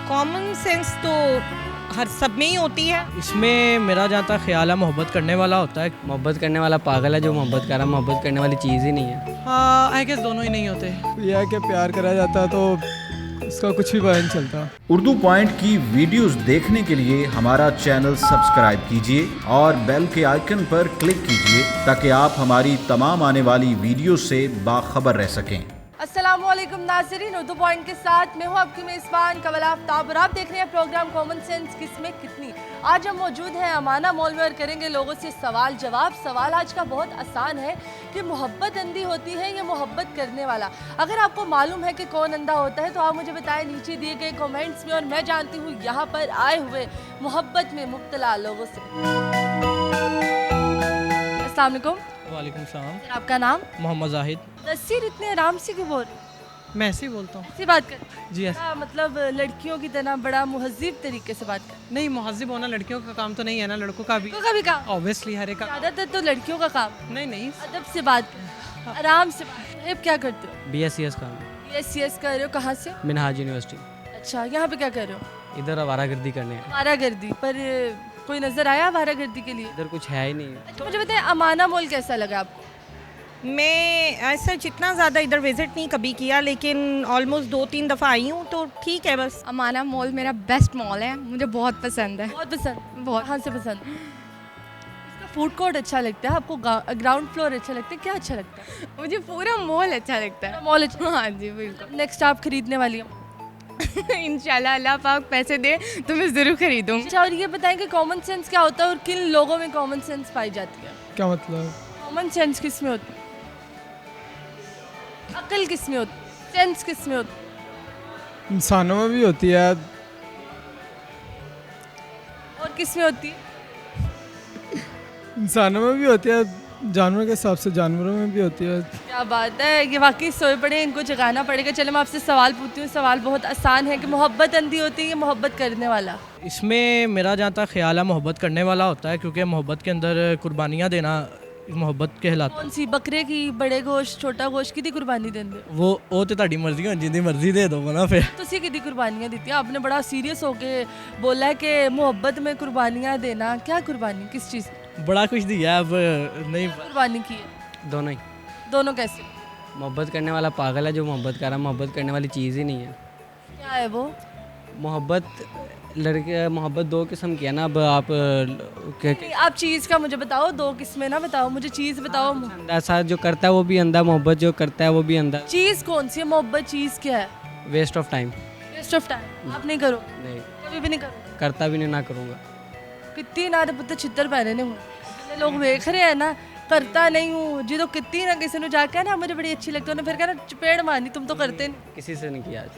Common sense तो हर सब में ही होती है। इसमें मेरा जहाँ तक ख्याल है मोहब्बत करने वाला होता है। मोहब्बत करने वाला पागल है जो मोहब्बत कर रहा है, मोहब्बत करने वाली चीज़ ही नहीं है। हाँ आई गेस दोनों ही नहीं होते। यह है कि प्यार करा जाता है तो इसका कुछ भी पता नहीं चलता। उर्दू पॉइंट की वीडियोस देखने के लिए हमारा चैनल सब्सक्राइब कीजिए और बेल के आइकन पर क्लिक कीजिए ताकि आप हमारी तमाम आने वाली वीडियो से बाखबर रह सकें। अस्सलामुअलैकुम नाज़रीन, उर्दू पॉइंट के साथ मैं हूँ आपकी मेज़बान कमल आफ्ताब और आप देख रहे हैं प्रोग्राम कॉमन सेंस किसमें कितनी। आज हम मौजूद हैं अमाना मॉल में और करेंगे लोगों से सवाल जवाब। सवाल आज का बहुत आसान है कि मोहब्बत अंधी होती है या मोहब्बत करने वाला। अगर आपको मालूम है कि कौन अंधा होता है तो आप मुझे बताएं नीचे दिए गए कमेंट्स में, और मैं जानती हूँ यहाँ पर आए हुए मोहब्बत में मुब्तला लोगों से। अस्सलाम वालेकुम। वालेकुम सलाम। आपका नाम? मोहम्मद जाहिद। तस्वीर इतने आराम से क्यों बोल रहे हैं? मैं ऐसे ही बोलता हूँ। ऐसी बात कर जी हाँ, मतलब लड़कियों की तरह बड़ा मुहज़्ज़िब तरीके से बात कर। नहीं, मुहज़्ज़िब होना लड़कियों का काम तो नहीं है ना, लड़कों का भी। कभी कहा ऑब्वियसली हर एक का। ज़्यादातर तो लड़कियों का काम। नहीं अदब से बात कर, आराम से बात कर। अब क्या करते हो? BScs का BScs कर रहे हो, कहाँ से? मिनहाज यूनिवर्सिटी। अच्छा, यहाँ पे क्या कर रहे हो? इधर आवारागर्दी करने हैं। आवारागर्दी पर कोई नजर आया आवारागर्दी के लिए? इधर कुछ है ही नहीं। तो मुझे बताएं अमाना मॉल कैसा लगा आपको? मैं ऐसा जितना ज़्यादा इधर विज़िट नहीं कभी किया, लेकिन ऑलमोस्ट 2-3 दफ़ा आई हूँ तो ठीक है बस। अमाना मॉल मेरा बेस्ट मॉल है, मुझे बहुत पसंद है। बहुत पसंद? बहुत। कहाँ से पसंद? इसका फूड कोर्ट अच्छा लगता है आपको? ग्राउंड फ्लोर अच्छा लगता है? क्या अच्छा लगता है? मुझे पूरा मॉल अच्छा लगता है। मॉल अच्छा। हाँ जी बिल्कुल। नेक्स्ट आप खरीदने वाली हो? इंशाल्लाह अल्लाह पाक पैसे दे तो मैं ज़रूर खरीदूँ। अच्छा, और ये बताएं कि कॉमन सेंस क्या होता है और किन लोगों में कॉमन सेंस पाई जाती है? क्या मतलब? कॉमन सेंस किस में होती है? अकल किस में होती है? सेंस किस में होती है? इंसानों में भी होती है और किस में होती है? इंसानों में भी होती है, जानवर के हिसाब से जानवरों में भी होती है। क्या बात है, ये वाकई सोए पड़े, इनको जगाना पड़ेगा। चलो मैं आपसे सवाल पूछती हूँ। सवाल बहुत आसान है कि मोहब्बत अंधी होती है या मोहब्बत करने वाला? इसमें मेरा जहाँ तक ख्याल है मोहब्बत करने वाला होता है, क्योंकि मोहब्बत के अंदर कुर्बानियाँ देना मोहब्बत कहलाता कौन सी? बकरे की, बड़े गोश्त, छोटा गोश्त? कितनी कुर्बानी देंगे? वो तो ਤੁਹਾਡੀ मर्जी है, जिंदी मर्जी दे दो ना फिर। तुसी कितनी कुर्बानियाँ दी? आपने बड़ा सीरियस होके बोला है कि मोहब्बत में कुर्बानियाँ देना। क्या कुर्बानी, किस चीज़? बड़ा कुछ दिया, अब नहीं। कुर्बानी की है? दोनों ही। दोनों कैसे? मोहब्बत करने वाला पागल है जो मोहब्बत कर रहा है, मोहब्बत करने वाली चीज़ ही नहीं है। क्या है वो? मोहब्बत दो किस्म की है ना। अब आप नहीं, आप चीज़ का मुझे बताओ, दो किस्में ना बताओ, मुझे चीज़ बताओ। ऐसा जो करता है वो भी अंधा, मोहब्बत जो करता है वो भी अंधा। चीज़ कौन सी है? मोहब्बत चीज़ क्या है? Waste of time. Waste of time. आप नहीं करो? नहीं कभी भी नहीं करो? करता भी नहीं, ना करूँगा। कितनी ना पुत्र छितर पहने ने हूँ लोग देख रहे हैं ना, करता नहीं हूँ जी। तो कितनी ना किसी ने जाके ना मुझे बड़ी अच्छी लगती है, फिर कहना चपेड़ मारनी, तुम तो करते नहीं। किसी से नहीं किया आज।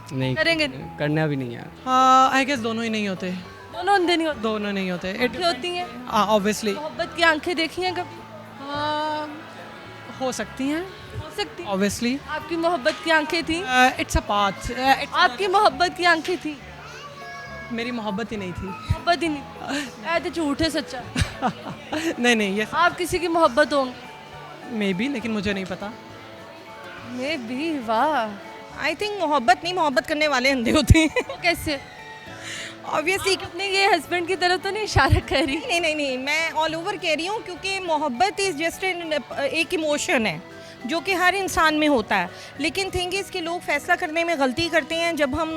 नहीं करेंगे, नहीं। करना भी नहीं यार। हाँ आई गेस दोनों ही नहीं होते। दोनों अंधे नहीं होते? दोनों नहीं होते। आंखें होती हैं ऑब्वियसली। मोहब्बत की आंखें देखी हैं कभी? हो सकती हैं, हो सकती हैं। ऑब्वियसली। आपकी मोहब्बत की आंखें थी? It's a path. आपकी मोहब्बत की आंखें थी? मेरी मोहब्बत ही नहीं थी। मोहब्बत ही नहीं? ऐ तो झूठ है, सच्चा? नहीं ये आप किसी की मोहब्बत होंगे? मे बी, लेकिन मुझे नहीं पता। मैं भी। वाह। आई थिंक मोहब्बत नहीं, मोहब्बत करने वाले अंधे होते हैं। वो कैसे? ऑब्वियसली। अपने ये हस्बैंड की तरफ तो नहीं इशारा कर रही? नहीं, मैं ऑल ओवर कह रही हूँ, क्योंकि मोहब्बत इज़ जस्ट एक इमोशन है जो कि हर इंसान में होता है। लेकिन थिंग इज़ कि लोग फैसला करने में गलती करते हैं। जब हम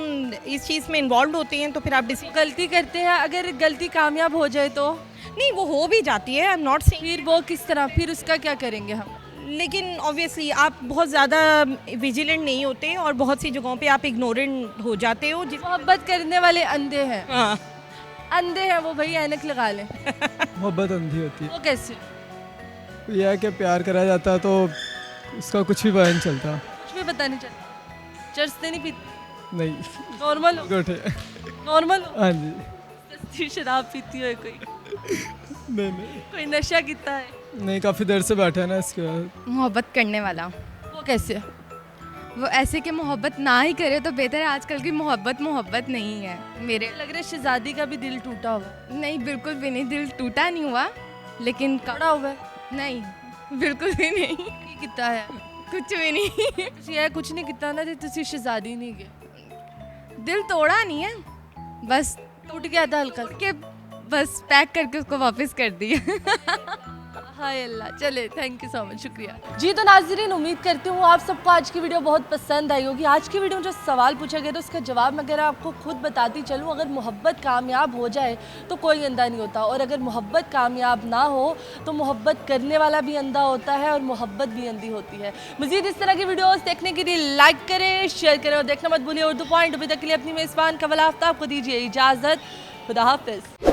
इस चीज़ में इन्वॉल्व होते हैं तो फिर आप गलती करते हैं, अगर गलती कामयाब हो जाए तो? नहीं, वो हो भी जाती है, आई एम नॉट सेइंग। फिर वो किस तरह, फिर उसका क्या करेंगे हम? लेकिन ऑब्वियसली आप बहुत ज़्यादा विजिलेंट नहीं होते और बहुत सी जगहों पे आप इग्नोरेंट हो जाते हो। मोहब्बत करने वाले अंधे हैं? हाँ। अंधे हैं वो, भाई ऐनक लगा लें। मोहब्बत अंधी होती है। वो कैसे? यह है कि प्यार करा जाता है तो इसका कुछ भी पता नहीं चलता। कुछ भी पता नहीं चलता? चर्च से नहीं पीती? नहीं। नॉर्मल हो? गुड है। नॉर्मल हो? हाँ जी। सस्ती शराब पीती हो कोई? नहीं कोई नशा कितना है? नहीं, काफ़ी देर से बैठा है ना, इसके बाद। मोहब्बत करने वाला वो कैसे? वो ऐसे कि मोहब्बत ना ही करे तो बेहतर है। आजकल की मोहब्बत नहीं है। मेरे लग रहा है शहजादी का भी दिल टूटा हुआ। नहीं, बिल्कुल भी नहीं, दिल टूटा नहीं हुआ, लेकिन कड़ा हुआ है? नहीं, बिल्कुल भी नहीं। की कितना है? कुछ भी नहीं। ਤੁਸੀਂ ਇਹ ਕੁਝ ਨਹੀਂ ਕੀਤਾ ਨਾ ਤੇ ਤੁਸੀਂ ਸ਼ਹਿਜ਼ਾਦੀ ਨਹੀਂ ਗਏ। दिल तोड़ा नहीं है, बस टूट गया था हल्का सा। के बस पैक करके उसको वापस कर दिया। हाय अल्लाह, चले, थैंक यू सो मच, शुक्रिया जी। तो नाज़रीन, उम्मीद करती हूँ आप सबको आज की वीडियो बहुत पसंद आई होगी। आज की वीडियो में जो सवाल पूछा गया था उसका जवाब मैं अगर आपको खुद बताती चलूँ, अगर मोहब्बत कामयाब हो जाए तो कोई अंधा नहीं होता, और अगर मोहब्बत कामयाब ना हो तो मोहब्बत करने वाला भी अंधा होता है और मोहब्बत भी अंधी होती है। मज़ीद इस तरह की वीडियोज़ देखने के लिए लाइक करें, शेयर करें और देखना मत भूलिए उर्दू पॉइंट। अभी तक के लिए अपनी मेज़बान कमल आफ्ताब को दीजिए इजाज़त। खुदा हाफिज़।